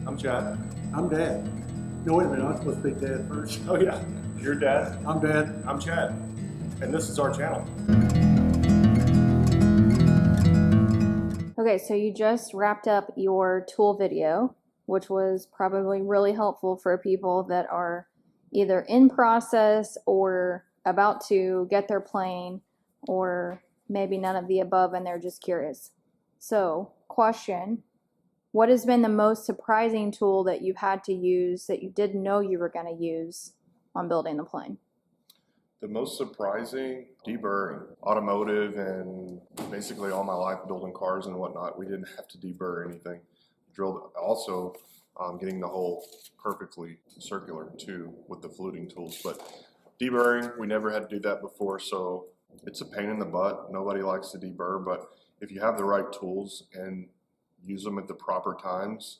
I'm Chad. I'm Dad. No, wait a minute, I'm supposed to be Dad first. Oh yeah, you're Dad. I'm Dad. I'm Chad. And this is our channel. Okay, so you just wrapped up your tool video, which was probably really helpful for people that are either in process or about to get their plane, or maybe none of the above and they're just curious. So, question, what has been the most surprising tool that you've had to use that you didn't know you were going to use on building the plane? The most surprising, deburring. Automotive and basically all my life building cars and whatnot, we didn't have to deburr anything. Drilled also getting the hole perfectly circular too with the fluting tools. But deburring, we never had to do that before, so it's a pain in the butt. Nobody likes to deburr, but if you have the right tools and use them at the proper times,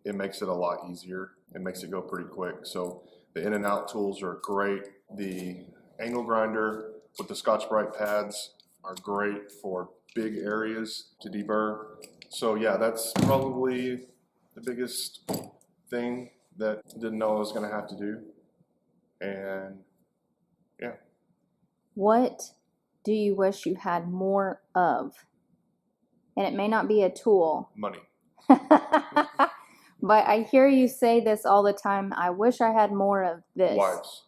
it makes it a lot easier. It makes it go pretty quick. So the in and out tools are great. The angle grinder with the Scotch-Brite pads are great for big areas to deburr. So yeah, that's probably the biggest thing that I didn't know I was going to have to do. And yeah. What do you wish you had more of? And it may not be a tool. Money. But I hear you say this all the time. I wish I had more of this. Wives.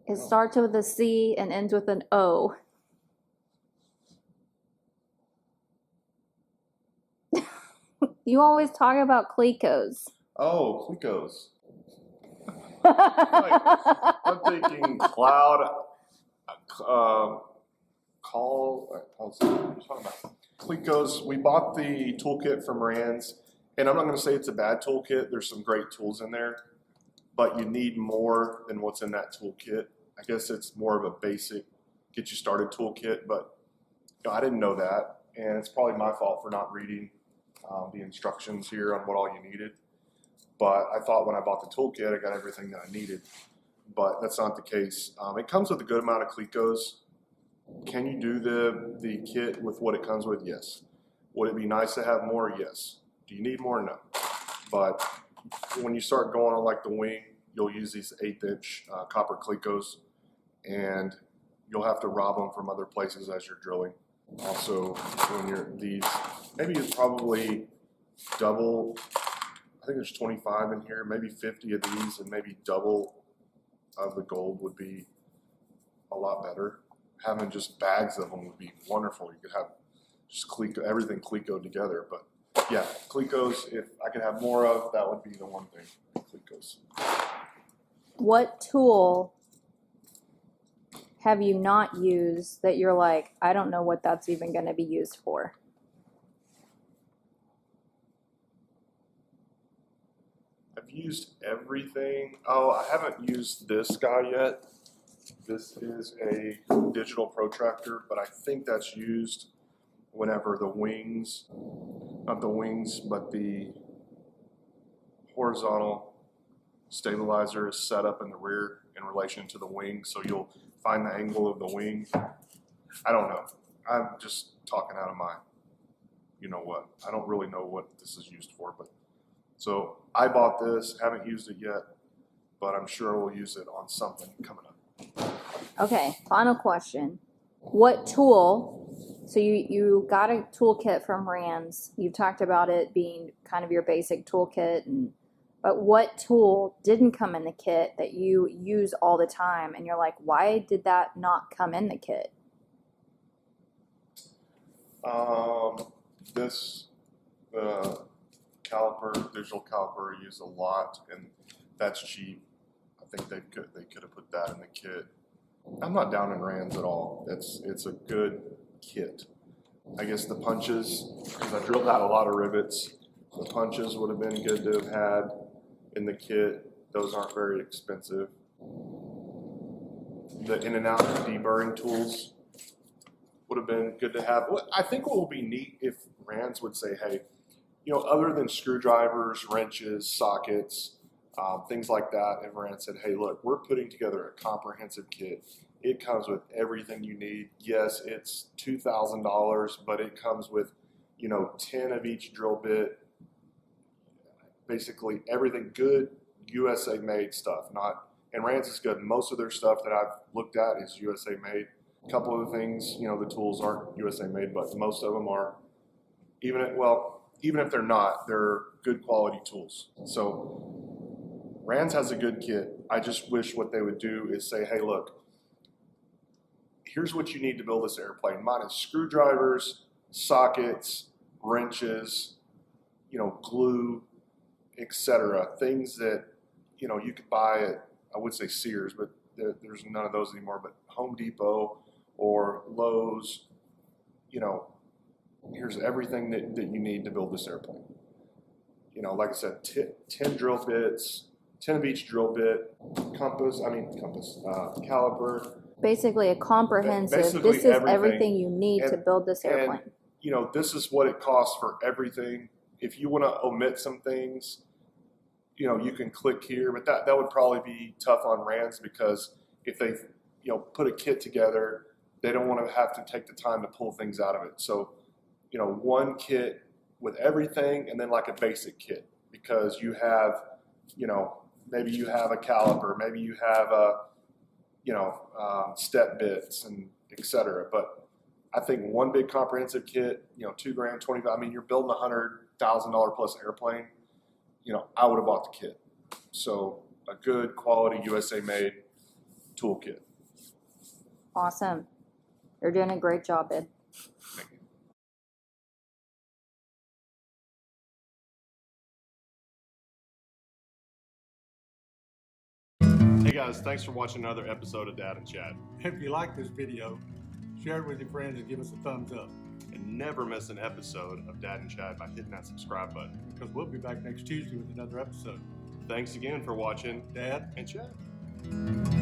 It starts with a C and ends with an O. You always talk about Clecos. Oh, Clecos. I'm thinking cloud, Clecos. We bought the toolkit from Rans, and I'm not going to say it's a bad toolkit. There's some great tools in there, but you need more than what's in that toolkit. I guess it's more of a basic, get you started toolkit, but you know, I didn't know that, and it's probably my fault for not reading the instructions here on what all you needed. But I thought when I bought the toolkit, I got everything that I needed, but that's not the case. It comes with a good amount of Clecos. Can you do the kit with what it comes with? Yes. Would it be nice to have more? Yes. Do you need more? No. But when you start going on like the wing, you'll use these 1/8" copper Clecos, and you'll have to rob them from other places as you're drilling. Also, when you're maybe it's probably double. I think there's 25 in here, maybe 50 of these, and maybe double of the gold would be a lot better. Having just bags of them would be wonderful. You could have just everything Cleco together. But yeah, Clecos, if I could have more of, that would be the one thing, Clecos. What tool have you not used that you're like, I don't know what that's even going to be used for? I've used everything. Oh, I haven't used this guy yet. This is a digital protractor, but I think that's used whenever the wings, not the wings, but the horizontal stabilizer is set up in the rear in relation to the wing, so you'll find the angle of the wing. I don't know. I'm just talking out of my, you know what. I don't really know what this is used for, but so I bought this, haven't used it yet, but I'm sure we'll use it on something coming up. Okay, final question. What tool, so you got a toolkit from Rans, you talked about it being kind of your basic toolkit, but what tool didn't come in the kit that you use all the time and you're like, why did that not come in the kit? Caliper, digital caliper, I use a lot, and that's cheap. I think they could have put that in the kit. I'm not down in Rans at all. It's a good kit. I guess the punches, because I drilled out a lot of rivets, the punches would have been good to have had in the kit. Those aren't very expensive. The in and out deburring tools would have been good to have. I think what would be neat if Rans would say, hey, you know, other than screwdrivers, wrenches, sockets, things like that, if Rans said, hey, look, we're putting together a comprehensive kit. It comes with everything you need. Yes, it's $2,000, but it comes with, you know, 10 of each drill bit. basically everything good, USA made stuff. And Rans is good. Most of their stuff that I've looked at is USA made. A couple of the things, the tools aren't USA made, but most of them are. Even if they're not, they're good quality tools. So Rans has a good kit. I just wish what they would do is say, hey, look, here's what you need to build this airplane. Minus screwdrivers, sockets, wrenches, glue, etc. Things that, you could buy at, I would say Sears, but there's none of those anymore, but Home Depot or Lowe's, here's everything that you need to build this airplane. Like I said, 10 drill bits, 10 of each drill bit, caliper. Basically a comprehensive, Basically this is everything you need to build this airplane. And, this is what it costs for everything. If you want to omit some things, you can click here, but that would probably be tough on Rans because if they, put a kit together, they don't want to have to take the time to pull things out of it. So, one kit with everything and then like a basic kit because you have, maybe you have a caliper, maybe you have step bits and etc. But I think one big comprehensive kit, $2,000, $25,000. You're building $100,000 plus airplane. I would have bought the kit. So a good quality USA made toolkit. Awesome. You're doing a great job, Ed. Thank you. Hey guys, thanks for watching another episode of Dad and Chad. If you like this video, share it with your friends and give us a thumbs up. And never miss an episode of Dad and Chad by hitting that subscribe button. Because we'll be back next Tuesday with another episode. Thanks again for watching Dad and Chad.